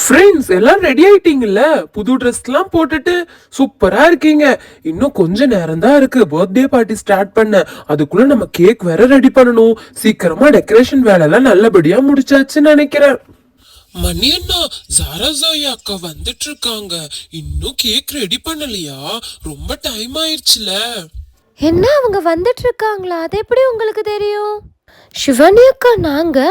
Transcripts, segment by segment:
Friends எல்லாம் ready ஆயிட்டீங்கல்ல? புது dress எல்லாம் போட்டுட்டு சூப்பரா இருக்கீங்க. இன்னும் கொஞ்ச நேரம் தான் இருக்கு பர்த்டே பார்ட்டி ஸ்டார்ட் பண்ண. அதுக்குள்ள நம்ம கேக் வேற ரெடி பண்ணணும். சீக்கிரமா டெக்கரேஷன் வேலை எல்லாம் நல்லபடியா முடிச்சாச்சுன்னு நினைக்கிறேன். மணி அண்ணா, ஜாரா ஜோயா அக்கா வந்துட்டு இருக்காங்க. இன்னும் கேக் ரெடி பண்ணலையா? ரொம்ப டைம் ஆயிடுச்சுல. என்ன அவங்க வந்துட்டு இருக்காங்களா? அது எப்படி உங்களுக்கு தெரியும்? சிவானி அக்கா,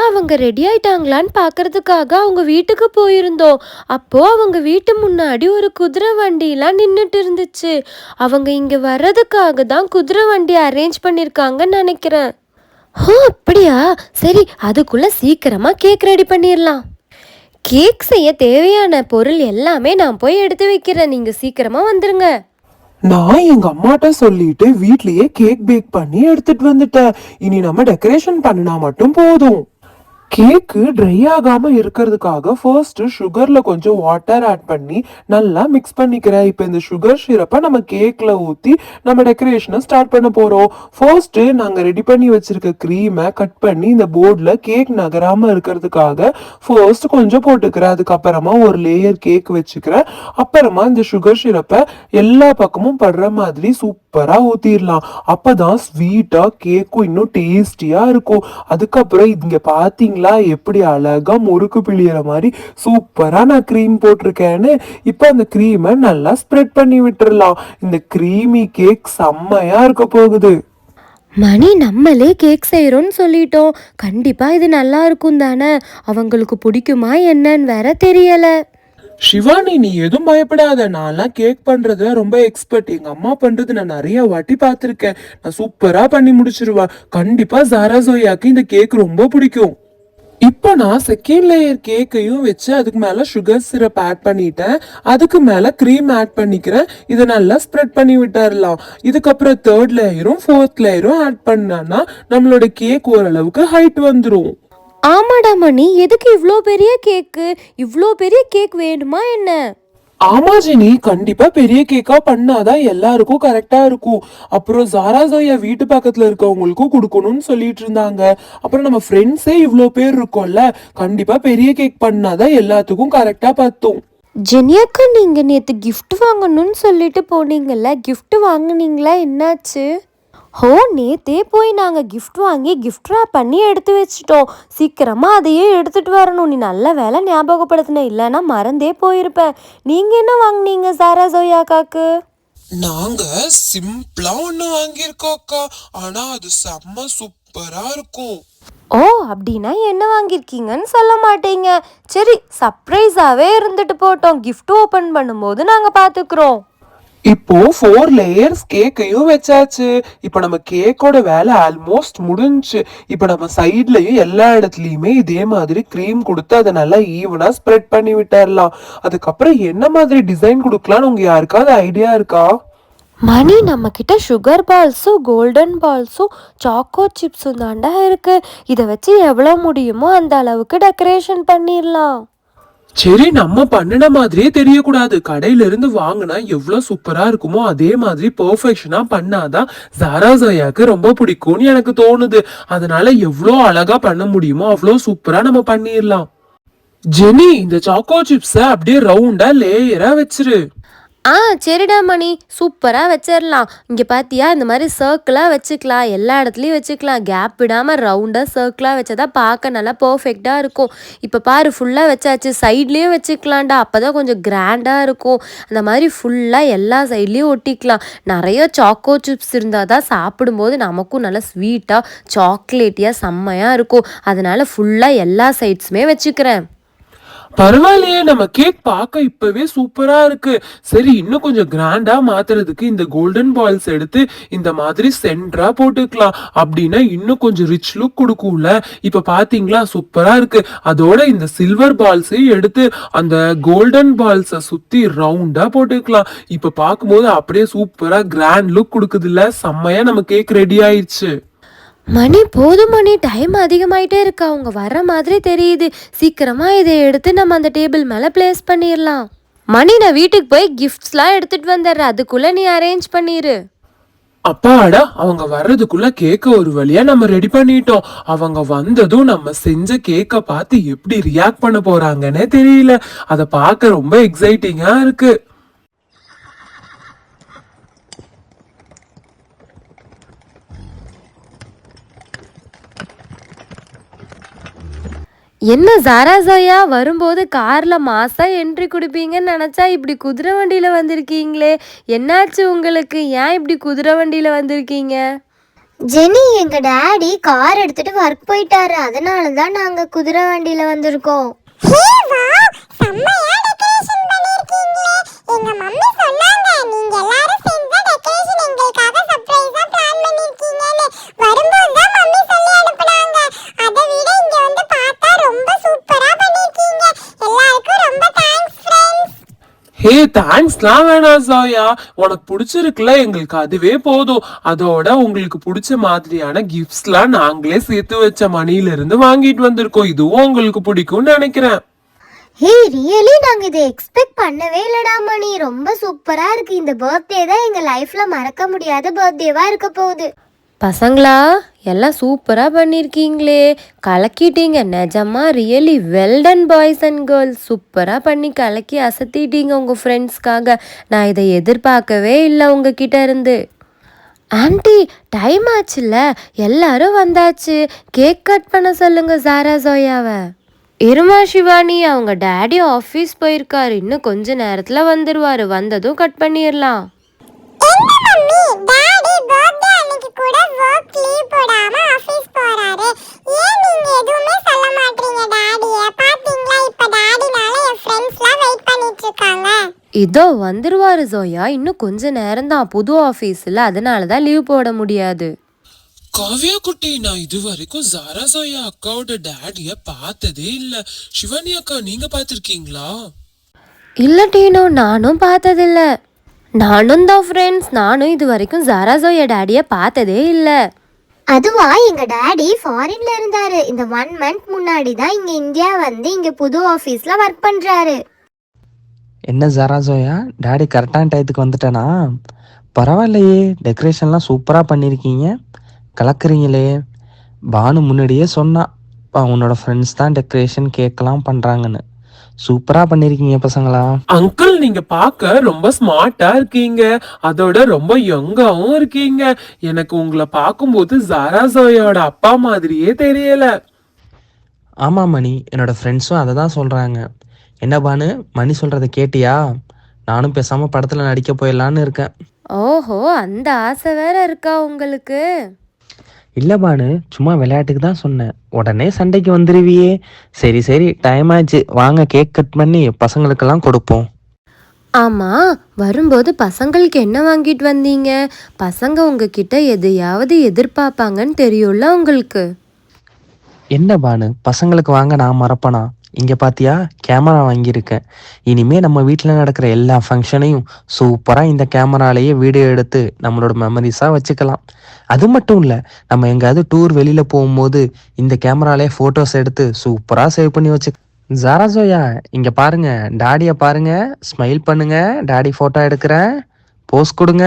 அவங்க ரெடி ஆயிட்டாங்களான்னு பார்க்கறதுக்காக அவங்க வீட்டுக்கு போயிருந்தோம். அப்போ அவங்க வீட்டு முன்னாடி ஒரு குதிரை வண்டியெல்லாம் நின்றுட்டு இருந்துச்சு. அவங்க இங்க வர்றதுக்காக தான் குதிரை வண்டி அரேஞ்ச் பண்ணியிருக்காங்கன்னு நினைக்கிறேன். ஓ அப்படியா? சரி, அதுக்குள்ள சீக்கிரமா கேக் ரெடி பண்ணிடலாம். கேக் செய்ய தேவையான பொருள் எல்லாமே நான் போய் எடுத்து வைக்கிறேன். நீங்க சீக்கிரமா வந்துருங்க. நான் எங்க அம்மாட்ட சொல்லிட்டு வீட்லயே கேக் பேக் பண்ணி எடுத்துட்டு வந்துட்டேன். இனி நம்ம டெக்கரேஷன் பண்ணினா மட்டும் போதும். கேக்கு ட்ரை ஆகாம இருக்கிறதுக்காக ஃபர்ஸ்ட் சுகர்ல கொஞ்சம் வாட்டர் ஆட் பண்ணி நல்லா மிக்ஸ் பண்ணிக்கிறேன். இப்போ இந்த சுகர் சிரப்பை நம்ம கேக்ல ஊத்தி நம்ம டெக்கரேஷனை ஸ்டார்ட் பண்ண போறோம். ஃபர்ஸ்ட் நாங்க ரெடி பண்ணி வச்சிருக்க க்ரீமை கட் பண்ணி இந்த போர்ட்ல கேக் நகராம இருக்கிறதுக்காக ஃபர்ஸ்ட் கொஞ்சம் போட்டுக்கிறேன். அதுக்கப்புறமா ஒரு லேயர் கேக் வச்சுக்கிறேன். அப்புறமா இந்த சுகர் சிரப்பை எல்லா பக்கமும் படுற மாதிரி சூப்பரா ஊத்திடலாம். அப்பதான் ஸ்வீட்டா கேக்கும் இன்னும் டேஸ்டியா இருக்கும். அதுக்கப்புறம் இங்க பாத்தீங்க எப்படி அழகா முறுக்கு பிழியற மாதிரி சூப்பரா நான் கிரீம் போட்டிருக்கேன்னு. இப்ப அந்த கிரீமை நல்லா ஸ்ப்ரெட் பண்ணி விட்டுறலாம். இந்த கிரீமி கேக் செம்மையா இருக்க போகுது. மணி, நம்மளே கேக் செய்கிறோன்னு சொல்லிட்டோம். கண்டிப்பாக இது நல்லா இருக்கும் தானே? அவங்களுக்கு பிடிக்குமா என்னன்னு வேற தெரியலை. சிவானி, நீ எதுவும் பயப்படாத. நான்லாம் கேக் பண்றதுல ரொம்ப எக்ஸ்பர்ட். எங்க அம்மா பண்றது நான் நிறைய வாட்டி பார்த்துருக்கேன். நான் சூப்பரா பண்ணி முடிச்சிருவேன். கண்டிப்பா ஜாரா ஜோயாக்கு இந்த கேக் ரொம்ப பிடிக்கும். இப்போ நான் செகண்ட் லேயர் கேக்கையும் வச்சு அதுக்கு மேல சுகர் சிரப் ஆட் பண்ணிட்டேன். அதுக்கு மேல கிரீம் ஆட் பண்ணிக்கிறேன். இதை நல்லா ஸ்ப்ரெட் பண்ணி விட்டுறலாம். இதுக்கப்புறம் தேர்ட் லேயரும் ஃபோர்த் லேயரும் ஆட் பண்ணா நம்மளோட கேக் ஓரளவுக்கு ஹைட் வந்துடும். ஆமாடா மணி, எதுக்கு இவ்வளோ பெரிய கேக்கு? இவ்வளோ பெரிய கேக் வேணுமா என்ன? ஆமா ஜெனி, கண்டிப்பா பெரிய கேக்கா பண்ணாதான் எல்லாருக்கும் கரெக்டா இருக்கும். அப்புறம் ஜாரா ஜோயா வீட்டு பக்கத்துல இருக்கவங்களுக்கும் கொடுக்கணும்னு சொல்லிட்டு இருந்தாங்க. அப்புறம் நம்ம ஃப்ரெண்ட்ஸே இவ்வளோ பேர் இருக்கோம்ல, கண்டிப்பா பெரிய கேக் பண்ணாதான் எல்லாத்துக்கும் கரெக்டா பத்தும். ஜெனியாக்கா, நீங்க நேத்து கிஃப்ட் வாங்கணும்னு சொல்லிட்டு போனீங்கல்ல, கிஃப்ட் வாங்குனீங்களா? என்னாச்சு? ஹோ, நேத்தே போய் நாங்கள் கிஃப்ட் வாங்கி கிஃப்ட் ரேப் பண்ணி எடுத்து வச்சிட்டோம். சீக்கிரமா அதையே எடுத்துட்டு வரணும். நீ நல்ல வேலை ஞாபகப்படுத்தின, இல்லைன்னா மறந்தே போயிருப்பேன். நீங்க என்ன வாங்குனீங்க சாரா ஜோயாக்காக்கு? நாங்க சிம்பிளா ஒண்ணு வாங்கியிருக்கோம் அக்கா. ஆனா அது செம்ம சூப்பரா இருக்கும். ஓ அப்படின்னா என்ன வாங்கியிருக்கீங்கன்னு சொல்ல மாட்டீங்க. சரி, சர்ப்ரைஸாவே இருந்துட்டு போட்டோம். கிஃப்ட் ஓப்பன் பண்ணும்போது நாங்கள் பார்த்துக்குறோம். இப்போ 4 லேயர்ஸ் கேக்கையும் வச்சாச்சு. இப்போ நம்ம கேக்கோட வேலை ஆல்மோஸ்ட் முடிஞ்சு. இப்போ நம்ம சைட்லயும் எல்லா இடத்துலயுமே இதே மாதிரி க்ரீம் கொடுத்து அதை நல்லா ஈவனா ஸ்ப்ரெட் பண்ணி விட்டுறலாம். அதுக்கப்புறம் என்ன மாதிரி டிசைன் கொடுக்கலாம்னு உங்க யாருக்காவது ஐடியா இருக்கா? மணி, நம்ம கிட்ட சுகர் பால்ஸும் கோல்டன் பால்ஸும் சாக்கோ சிப்ஸும் தாண்டா இருக்கு. இதை வச்சு எவ்வளோ முடியுமோ அந்த அளவுக்கு டெக்கரேஷன் பண்ணிடலாம். சரி, நம்ம பண்ணின மாதிரியே தெரியக்கூடாது. கடையில இருந்து வாங்கினா எவ்வளவு சூப்பரா இருக்குமோ அதே மாதிரி பெர்ஃபெக்ஷனா பண்ணாதான் ஜாரா ஜோயாக்கு ரொம்ப பிடிக்கும்னு எனக்கு தோணுது. அதனால எவ்வளோ அழகா பண்ண முடியுமோ அவ்வளோ சூப்பரா நம்ம பண்ணிடலாம். ஜெனி, இந்த சாக்கோ சிப்ஸ அப்படியே ரவுண்டா லேயரா வச்சிரு. சரிடா மணி, சூப்பராக வச்சிடலாம். இங்கே பார்த்தியா, இந்த மாதிரி சர்க்கிளாக வச்சுக்கலாம். எல்லா இடத்துலையும் வச்சுக்கலாம். கேப் விடாமல் ரவுண்டாக சர்க்கிளாக வச்சா தான் பார்க்க நல்லா பர்ஃபெக்டாக இருக்கும். இப்போ பாரு, ஃபுல்லாக வச்சாச்சு. சைட்லேயும் வச்சுக்கலாம்டா, அப்போ தான் கொஞ்சம் கிராண்டாக இருக்கும். அந்த மாதிரி ஃபுல்லாக எல்லா சைட்லேயும் ஒட்டிக்கலாம். நிறைய சாக்கோ சிப்ஸ் இருந்தால் தான் சாப்பிடும்போது நமக்கும் நல்லா ஸ்வீட்டாக சாக்லேட்டியாக செம்மையாக இருக்கும். அதனால் ஃபுல்லாக எல்லா சைட்ஸுமே வச்சுக்கிறேன். பரவாயில்லையே, நம்ம கேக் பார்க்க இப்பவே சூப்பரா இருக்கு. சரி, இன்னும் கொஞ்சம் கிராண்டா மாத்துறதுக்கு இந்த கோல்டன் பால்ஸ் எடுத்து இந்த மாதிரி சென்டரா போட்டுக்கலாம். அப்படின்னா இன்னும் கொஞ்சம் ரிச் லுக் கொடுக்கும்ல. இப்ப பாத்தீங்களா, சூப்பரா இருக்கு. அதோட இந்த சில்வர் பால்ஸையும் எடுத்து அந்த கோல்டன் பால்ஸ சுத்தி ரவுண்டா போட்டுக்கலாம். இப்ப பார்க்கும்போது அப்படியே சூப்பரா கிராண்ட் லுக் கொடுக்குது இல்ல. செம்மையா நம்ம கேக் ரெடி ஆயிடுச்சு. மணி, போதும் மணி, டைம் அதிகமாயிட்டே இருக்கு. அவங்க வர மாதிரி தெரியுது. சீக்கிரமா இதை எடுத்து நம்ம அந்த டேபிள் மேலே பிளேஸ் பண்ணிடலாம். மணி, நான் வீட்டுக்கு போய் கிஃப்ட்ஸ்லாம் எடுத்துட்டு வந்துடுறேன். அதுக்குள்ள நீ அரேஞ்ச் பண்ணிடு. அப்பாடா, அவங்க வர்றதுக்குள்ள கேக்க ஒரு வழியா நம்ம ரெடி பண்ணிட்டோம். அவங்க வந்ததும் நம்ம செஞ்ச கேக்க பார்த்து எப்படி ரியாக்ட் பண்ண போறாங்கன்னே தெரியல. அத பார்க்க ரொம்ப எக்ஸைட்டிங்கா இருக்கு. என்ன ஜாரா ஜோயா, வரும்போது கார்ல மாசா என்ட்ரி கொடுப்பீங்கன்னு நினைச்சா இப்படி குதிரை வண்டியில வந்திருக்கீங்களே, என்னாச்சு உங்களுக்கு? ஏன் இப்படி குதிரை வண்டியில வந்திருக்கீங்க? ஜெனி, எங்க டாடி கார் எடுத்துட்டு ஒர்க் போயிட்டாரு, அதனால தான் நாங்க குதிரை வண்டியில வந்திருக்கோம். ஹே, தேங்க்ஸ்லாம் வேணாம் சோயா. உனக்கு பிடிச்சிருக்குல்ல, எங்களுக்கு அதுவே போதும். அதோட உங்களுக்கு பிடிச்ச மாதிரியான கிஃப்ட்ஸ்லாம் நாங்களே சேர்த்து வச்ச மணில இருந்து வாங்கிட்டு வந்திருக்கோம். இதுவும் உங்களுக்கு பிடிக்கும்னு நினைக்கிறேன். ஹே, ரியலி நாங்க இதை எக்ஸ்பெக்ட் பண்ணவே இல்லடா மணி. ரொம்ப சூப்பரா இருக்கு. இந்த பர்த்டே தான் எங்க லைஃப்ல மறக்க முடியாத பர்த்டேவா இருக்க போகுது. பசங்களா, எல்லாம் சூப்பராக பண்ணியிருக்கீங்களே, கலக்கிட்டீங்க. நிஜமா really well done boys and girls. சூப்பராக பண்ணி கலக்கி அசத்திட்டீங்க உங்கள் ஃப்ரெண்ட்ஸ்க்காக. நான் இதை எதிர்பார்க்கவே இல்லை உங்ககிட்ட இருந்து. ஆண்டி, டைம் ஆச்சுல்ல, எல்லாரும் வந்தாச்சு. கேக் கட் பண்ண சொல்லுங்க ஜாரா ஜோயாவை. இருமா சிவானி, அவங்க டேடி ஆஃபீஸ் போயிருக்காரு, இன்னும் கொஞ்ச நேரத்தில் வந்துடுவார். வந்ததும் கட் பண்ணிடலாம். இதோ வந்துருவாரு ஜோயா, இன்னும் கொஞ்ச நேரம் தான். புது ஆஃபீஸில், அதனால தான் லீவ் போட முடியாது. காவ்யா குட்டி, நான் இது வரைக்கும் ஜாரா சோயா அக்காவோட டேடிய பார்த்ததே இல்ல. சிவானி அக்கா, நீங்க பார்த்திருக்கீங்களா? இல்லை டீனோ, நானும் பார்த்ததில்ல. நானும் தான் ஃப்ரெண்ட்ஸ், நானும் இது வரைக்கும் ஜாரா ஜோயா டேடியை பார்த்ததே இல்லை. அதுவா, எங்க டாடி ஃபாரின்ல இருந்தாரு. இந்த 1 month முன்னாடி தான் இங்க இந்தியா வந்து இங்க புது ஆபீஸ்ல ஒர்க் பண்றாரு. என்ன ஜாரா ஜோயா, டாடி கரெக்டான டயத்துக்கு வந்துட்டேனா? பரவாயில்லையே, டெக்கரேஷன்லாம் சூப்பராக பண்ணியிருக்கீங்க, கலக்குறீங்களே. பானு முன்னாடியே சொன்னான், உன்னோட ஃப்ரெண்ட்ஸ் தான் டெக்கரேஷன் கேட்கலாம் பண்ணுறாங்கன்னு. சூப்பராக பண்ணியிருக்கீங்க பசங்களா. அங்கிள், நீங்க பார்க்க ரொம்ப ஸ்மார்ட்டா இருக்கீங்க. அதோட ரொம்ப யங்காவும் இருக்கீங்க. எனக்கு உங்களை பார்க்கும்போது ஜாரா ஜோயாவோட அப்பா மாதிரியே தெரியல. ஆமாம் மணி, என்னோட ஃப்ரெண்ட்ஸும் அதை தான் சொல்கிறாங்க. என்ன பானு, மணி சொல்கிறத கேட்டியா? நானும் பேசாமல் படத்தில் நடிக்க போயிடலான்னு இருக்கேன். ஓஹோ, அந்த ஆசை வேற இருக்கா உங்களுக்கு? இல்லை பானு, சும்மா விளையாட்டுக்கு தான் சொன்னேன். உடனே சண்டைக்கு வந்துடுவியே. சரி சரி, டைம் ஆச்சு, வாங்க கேக் கட் பண்ணி பசங்களுக்கெல்லாம் கொடுப்போம். ஆமாம், வரும்போது பசங்களுக்கு என்ன வாங்கிட்டு வந்தீங்க? பசங்க உங்ககிட்ட எதையாவது எதிர்பார்ப்பாங்கன்னு தெரியும்ல உங்களுக்கு. என்ன பானு, பசங்களுக்கு வாங்க நான் மறப்பனா? இங்கே பார்த்தியா, கேமரா வாங்கியிருக்கேன். இனிமே நம்ம வீட்டில் நடக்கிற எல்லா ஃபங்க்ஷனையும் சூப்பராக இந்த கேமராலேயே வீடியோ எடுத்து நம்மளோட மெமரிஸாக வச்சுக்கலாம். அது மட்டும் இல்லை, நம்ம எங்கேயாவது டூர் வெளியில் போகும்போது இந்த கேமராலே ஃபோட்டோஸ் எடுத்து சூப்பராக சேவ் பண்ணி வச்சு. ஜாரா ஜோயா, இங்கே பாருங்க, டாடியை பாருங்க, ஸ்மைல் பண்ணுங்க. டாடி ஃபோட்டோ எடுக்கிறேன், போஸ் கொடுங்க.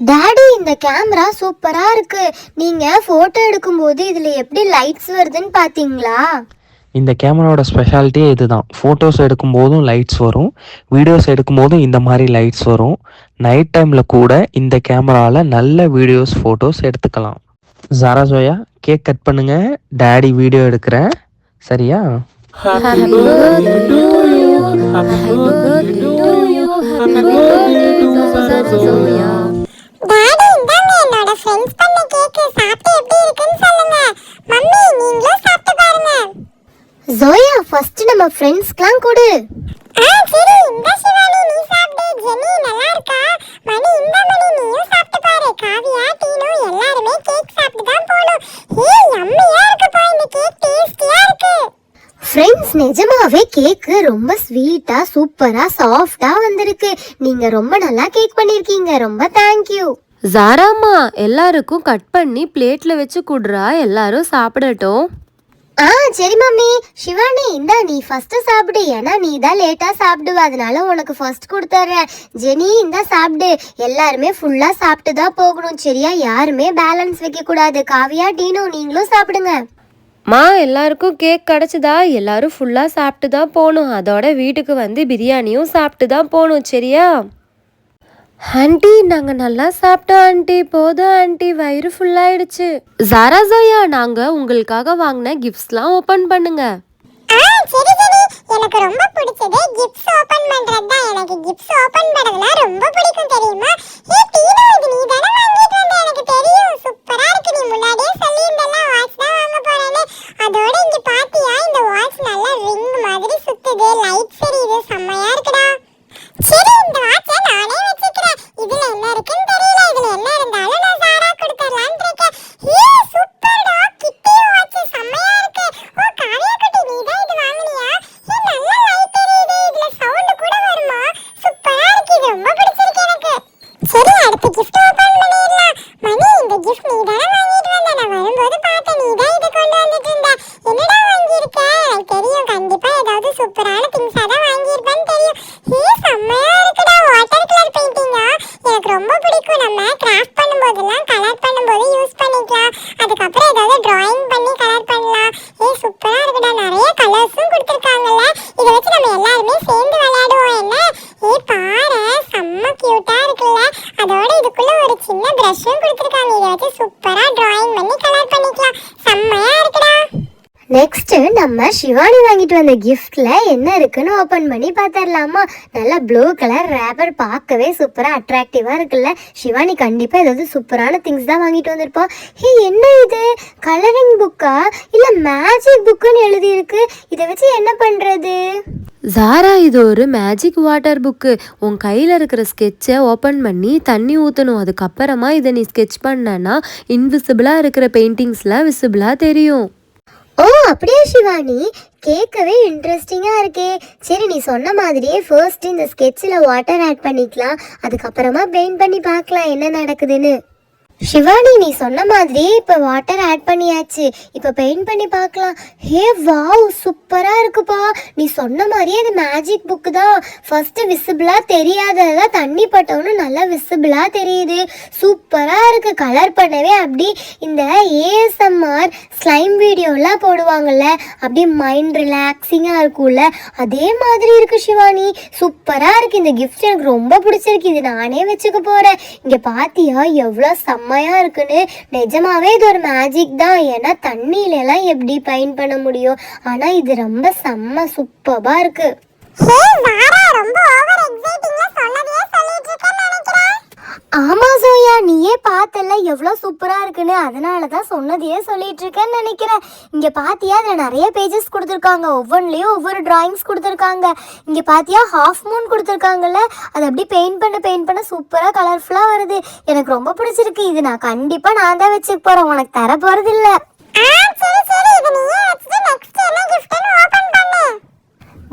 டாடி, இந்த கேமரா சூப்பரா இருக்கு. நீங்க போட்டோ எடுக்கும்போது இதுல எப்படி லைட்ஸ் வருதுன்னு பாத்தீங்களா? இந்த கேமராவோட ஸ்பெஷாலிட்டியே இதுதான். ஃபோட்டோஸ் எடுக்கும்போதும் லைட்ஸ் வரும், வீடியோஸ் எடுக்கும்போதும் இந்த மாதிரி லைட்ஸ் வரும். நைட் டைமில் கூட இந்த கேமராவில் நல்ல வீடியோஸ் ஃபோட்டோஸ் எடுத்துக்கலாம். ஜாரா ஜோயா, கேக் கட் பண்ணுங்க, டாடி வீடியோ எடுக்கிறேன், சரியா? Happy birthday to you. Happy birthday to you. Happy birthday to Zara Zoya. Daddy, இந்தாங்க என்னோட ஃப்ரெண்ட்ஸ் பண்ண கேக். சாப்பிட்டு எப்படி இருக்குன்னு சொல்லுங்க. மம்மி, நீங்களும் சாப்பிட்டு பாருங்க. ஜோயா, ஃபர்ஸ்ட் நம்ம ஃப்ரெண்ட்ஸ்க்குலாம் கொடு. சரி, இந்த சிவானி நீ சாப்பிடு. ஜெனி, நல்லா இருக்கா? மணி, இந்த மணி நீயும் சாப்பிட்டு பாரு. காவியா, டீனு எல்லாருமே கேக் சாப்பிட்டு தான் போகணும். யம்மியா இருக்குப்பா, இந்த கேக் டேஸ்டியா இருக்கு. ஃப்ரெண்ட்ஸ், நிஜமாவே கேக்கு ரொம்ப ஸ்வீட்டா சூப்பரா சாஃப்டா வந்திருக்கு. நீங்க ரொம்ப நல்லா கேக் பண்ணிருக்கீங்க. ரொம்ப தேங்க்யூ. ஜாராம்மா, எல்லாருக்கும் கட் பண்ணி பிளேட்ல வச்சு குடுறா, எல்லாரும் சாப்பிடட்டும். சரி மம்மி. சிவானி இந்தா நீ ஃபர்ஸ்ட் சாப்பிடு, ஏன்னா நீ தான் லேட்டா சாப்பிடுவ, அதனால உனக்கு ஃபர்ஸ்ட் கொடுத்துறேன். ஜெனி இந்தா சாப்பிடு. எல்லாருமே ஃபுல்லா சாப்பிட்டு தான் போகணும், சரியா? யாருமே பேலன்ஸ் வைக்க கூடாது. காவியா, டீனு நீங்களும் சாப்பிடுங்க. எல்லாருக்கும் கேக் கிடச்சிதா? எல்லாரும் ஃபுல்லாக சாப்பிட்டு தான் போகணும். அதோட வீட்டுக்கு வந்து பிரியாணியும் சாப்பிட்டு தான் போகணும், சரியா? ஆண்டி நாங்கள் நல்லா சாப்பிட்டோம் ஆண்டி. போதும் ஆண்டி, வயிறு ஃபுல்லாயிடுச்சு. ஜாரா ஜோயா, நாங்கள் உங்களுக்காக வாங்கின கிஃப்ட்ஸ்லாம் ஓப்பன் பண்ணுங்க. சரி சரி, எனக்கு ரொம்ப பிடிச்சது கிஃப்ட்ஸ் ஓபன் பண்றது தான். எனக்கு கிஃப்ட்ஸ் ஓபன் பண்றதுனா ரொம்ப பிடிக்கும், தெரியுமா? டீனா, இது நீ தான வாங்கிட்டு வந்த? எனக்கு தெரியும், சூப்பரா இருக்கு. நீ முன்னாடியே சொல்லியிருந்தல வாட்ச் தான் வாங்க போறேன்னு. அதோட இங்க பாத்தியா, இந்த வாட்ச் நல்ல ரிங் மாதிரி சுத்துது, லைட் எரியுது, செம்மையா இருக்குடா. சரி, இந்த வாட்சை நானே வச்சுக்கிறேன். இதுல என்ன இருக்குன்னு தெரியல, இதுல என்ன இருந்தாலும் நான் சாரா கொடுத்துடலான்னு இருக்கேன். சூப்பர்டா, கிட்டி வாட்ச் செம்மையா இருக்கு. ஓ காவியா குட்டி, நீ தான் இது வாங்குனியா? நல்ல லைட் எரியுது, இதுல சவுண்ட் கூட வருமா? சூப்பரா இருக்கு, இது ரொம்ப பிடிச்சிருக்கு எனக்கு. சரி, அடுத்த gift ஓபன் பண்ணிடலாம். மணி, இந்த gift நீ தானே வாங்கிட்டு வந்த? நான் வரும்போது பார்த்தேன், நீ தான் இதை கொண்டு வந்துட்டு இருந்த. என்னடா வாங்கியிருக்க? எனக்கு தெரியும், கண்டிப்பா ஏதாவது சூப்பரான திங்ஸா தான் வாங்கியிருப்பேன்னு தெரியும். செம்மையா இருக்குடா, வாட்டர் கலர் பெயிண்டிங்கா? எனக்கு ரொம்ப பிடிக்கும். நம்ம கிராஃப்ட் பண்ணும்போதெல்லாம் கலர் பண்ணும்போது யூஸ் பண்ணிக்கலாம். அதுக்கப்புறம் ஏதாவது டிராயிங் பண்ணி கலர் பண்ணலாம். சூப்பரா இருக்குடா, நிறைய கலர்ஸும் கொடுத்துருக்காங்கல்ல. இதை வச்சு நம்ம எல்லாருமே சேர்ந்து விளையாடுவோம் என்ன? பாரு, செம்ம கியூட்டா இருக்குல்ல. அதோட இதுக்குள்ள ஒரு சின்ன பிரஷும் கொடுத்துருக்காங்க. இதை வச்சு சூப்பரா டிராயிங் பண்ணி கலர் பண்ணிக்கலாம். செம்மையா இருக்குடா. நெக்ஸ்ட் நம்ம சிவானி வாங்கிட்டு வந்த கிஃப்ட்ல என்ன இருக்குன்னு ஓபன் பண்ணி பார்த்தரலாமா? நல்லா ப்ளூ கலர் ரேப்பர், பார்க்கவே சூப்பரா அட்ராக்டிவா இருக்குல்ல. சிவானி கண்டிப்பா ஏதாவது சூப்பரான திங்ஸ் தான் வாங்கிட்டு வந்திருப்போம். என்ன இது, கலரிங் புக்கா இல்ல மேஜிக் புக்குன்னு எழுதி இருக்கு? இதை வச்சு என்ன பண்றது? ஜாரா, இது ஒரு மேஜிக் வாட்டர் புக்கு. உன் கையில் இருக்கிற ஸ்கெட்சை ஓப்பன் பண்ணி தண்ணி ஊற்றணும். அதுக்கப்புறமா இதை நீ ஸ்கெட்ச் பண்ணனா இன்விசிபிளாக இருக்கிற பெயிண்டிங்ஸ்லாம் விசிபிளாக தெரியும். ஓ அப்படியே சிவானி, கேட்கவே இன்ட்ரெஸ்டிங்கா இருக்கே. சரி, நீ சொன்ன மாதிரியே ஃபர்ஸ்ட் இந்த ஸ்கெட்சில் வாட்டர் ஆட் பண்ணிக்கலாம், அதுக்கப்புறமா பெயிண்ட் பண்ணி பார்க்கலாம் என்ன நடக்குதுன்னு. சிவானி, நீ சொன்ன மாதிரி இப்போ வாட்டர் ஆட் பண்ணியாச்சு, இப்போ பெயிண்ட் பண்ணி பார்க்கலாம். வாவ், சூப்பராக இருக்குப்பா. நீ சொன்ன மாதிரியே இது மேஜிக் புக்கு தான். ஃபர்ஸ்ட்டு விசிபிளாக தெரியாததான் தண்ணி பட்டோன்னு நல்லா விசிபிளாக தெரியுது. சூப்பராக இருக்குது. கலர் பண்ணவே அப்படி இந்த ஏஎஸ்எம்ஆர் ஸ்லைம் வீடியோலாம் போடுவாங்கள்ல, அப்படி மைண்ட் ரிலாக்ஸிங்காக இருக்கும்ல, அதே மாதிரி இருக்குது சிவானி. சூப்பராக இருக்குது. இந்த கிஃப்ட் எனக்கு ரொம்ப பிடிச்சிருக்கு. இது நானே வச்சுக்க போகிறேன். இங்கே பார்த்தியா எவ்வளோ செம்மையா இருக்குன்னு? நிஜமாவே இது ஒரு மேஜிக் தான். ஏன்னா தண்ணியில எல்லாம் எப்படி பெயிண்ட் பண்ண முடியும், ஆனா இது ரொம்ப செம்ம சூப்பரா இருக்கு. ஆமா சோயா, நீயே பார்த்தல எவ்வளவு சூப்பரா இருக்குன்னு, அதனாலதான் சொன்னதையே சொல்லிட்டு இருக்கேன்னு நினைக்கிறேன். இங்க பாத்தியா, அதுல நிறைய பேஜஸ் கொடுத்துருக்காங்க, ஒவ்வொன்றுலயும் ஒவ்வொரு டிராயிங்ஸ் கொடுத்துருக்காங்க. இங்க பாத்தியா ஹாஃப் மூன் கொடுத்துருக்காங்கல்ல, அது அப்படி பெயிண்ட் பண்ண சூப்பரா கலர்ஃபுல்லா வருது. எனக்கு ரொம்ப பிடிச்சிருக்கு. இது நான் கண்டிப்பா நான் தான் வச்சுக்க போறேன், உனக்கு தர போறது இல்ல.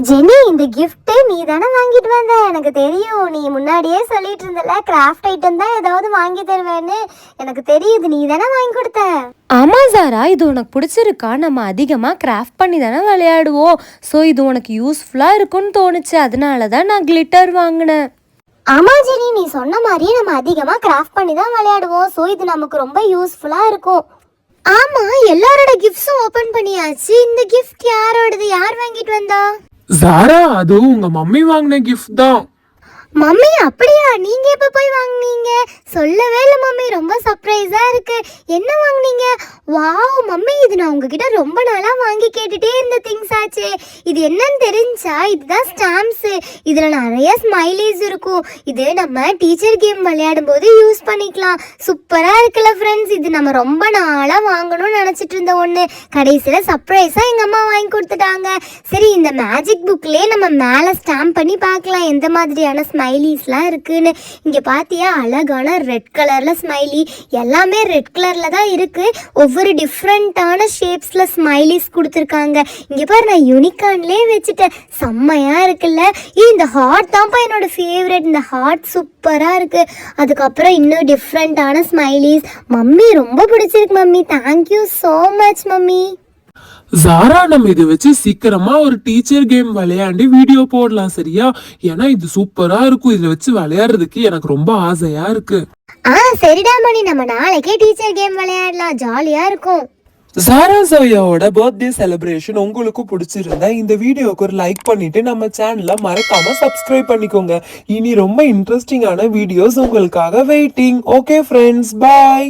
ஜெனி, இந்த கிஃப்ட் நீ தானே வாங்கிட்டு வந்த? எனக்கு தெரியும், நீ முன்னாடியே சொல்லிட்டு இருந்தல கிராஃப்ட் ஐட்டம் தான் ஏதாவது வாங்கி தருவேன்னு. எனக்கு தெரியுது, நீ தானே வாங்கி கொடுத்த. ஆமா ஜாரா, இது உனக்கு பிடிச்சிருக்கா? நம்ம அதிகமாக கிராஃப்ட் பண்ணி தானே விளையாடுவோம். ஸோ இது உனக்கு யூஸ்ஃபுல்லாக இருக்கும்னு தோணுச்சு, அதனால தான் நான் கிளிட்டர் வாங்கினேன். ஆமா ஜெனி, நீ சொன்ன மாதிரியே நம்ம அதிகமாக கிராஃப்ட் பண்ணி தான் விளையாடுவோம். ஸோ இது நமக்கு ரொம்ப யூஸ்ஃபுல்லா இருக்கும். ஆமா, எல்லாரோட கிஃப்ட்ஸும் ஓபன் பண்ணியாச்சு. இந்த கிஃப்ட் யாரோடது? யார் வாங்கிட்டு வந்தா? ஜாரா, அது உங்க மம்மி வாங்கின கிஃப்ட் தான். மம்மி, அப்படியா? நீங்க எப்ப போய் வாங்குனீங்க? சொல்லவே இல்லை மம்மி, ரொம்ப சர்ப்ரைஸா இருக்கு. என்ன வாங்குனீங்க? வாவ் மம்மி, இது நான் உங்ககிட்ட ரொம்ப நாளா வாங்கி கேட்டுட்டே இருந்த திங்ஸ் ஆச்சு. இது என்னன்னு தெரிஞ்சா? இதுதான் ஸ்டாம்ப்ஸ். இதுல நிறைய ஸ்மைலிஸ் இருக்கும். இது நம்ம டீச்சர் கேம் விளையாடும் போது யூஸ் பண்ணிக்கலாம். சூப்பரா இருக்குல்ல ஃப்ரெண்ட்ஸ்? இது நம்ம ரொம்ப நாளா வாங்கணும்னு நினைச்சிட்டு இருந்த ஒண்ணு, கடைசியில சர்ப்ரைஸா எங்க அம்மா வாங்கி கொடுத்துட்டாங்க. சரி, இந்த மேஜிக் புக்லயே நம்ம மேல ஸ்டாம்ப் பண்ணி பார்க்கலாம் எந்த மாதிரியான ஸ்மைலிஸ்லாம் இருக்குன்னு. இங்கே பார்த்தியா, அழகான ரெட் கலரில் ஸ்மைலி, எல்லாமே ரெட் கலரில் தான் இருக்குது. ஒவ்வொரு டிஃப்ரெண்ட்டான ஷேப்ஸில் ஸ்மைலிஸ் கொடுத்துருக்காங்க. இங்கே பாரு, நான் யூனிகார்ன்லேயே வச்சுட்டேன். செம்மையாக இருக்குல்ல? இந்த ஹார்ட் தான்ப்பா என்னோட ஃபேவரட். இந்த ஹார்ட் சூப்பராக இருக்குது. அதுக்கப்புறம் இன்னும் டிஃப்ரெண்ட்டான ஸ்மைலிஸ். மம்மி ரொம்ப பிடிச்சிருக்கு mummy. Thank you so much mummy. Zara, நம்ம இதை வச்சு சீக்கிரமா ஒரு டீச்சர் கேம் விளையாண்டு வீடியோ போடலாம், சரியா? ஏன்னா இது சூப்பரா இருக்கும். இதை வச்சு விளையாடுறதுக்கு எனக்கு ரொம்ப ஆசையா இருக்கு. சரிடா மணி, நம்ம நாளைக்கே டீச்சர் கேம் விளையாடலாம், ஜாலியா இருக்கும். ஜாரா ஜோயாவோட பர்த்டே செலிப்ரேஷன் உங்களுக்கு பிடிச்சிருந்தா இந்த வீடியோக்கு ஒரு லைக் பண்ணிட்டு நம்ம சேனலை மறக்காம சப்ஸ்கிரைப் பண்ணிக்கோங்க. இனி ரொம்ப இன்ட்ரெஸ்டிங்கான வீடியோஸ் உங்களுக்காக வெயிட்டிங். ஓகே ஃப்ரெண்ட்ஸ், பாய்.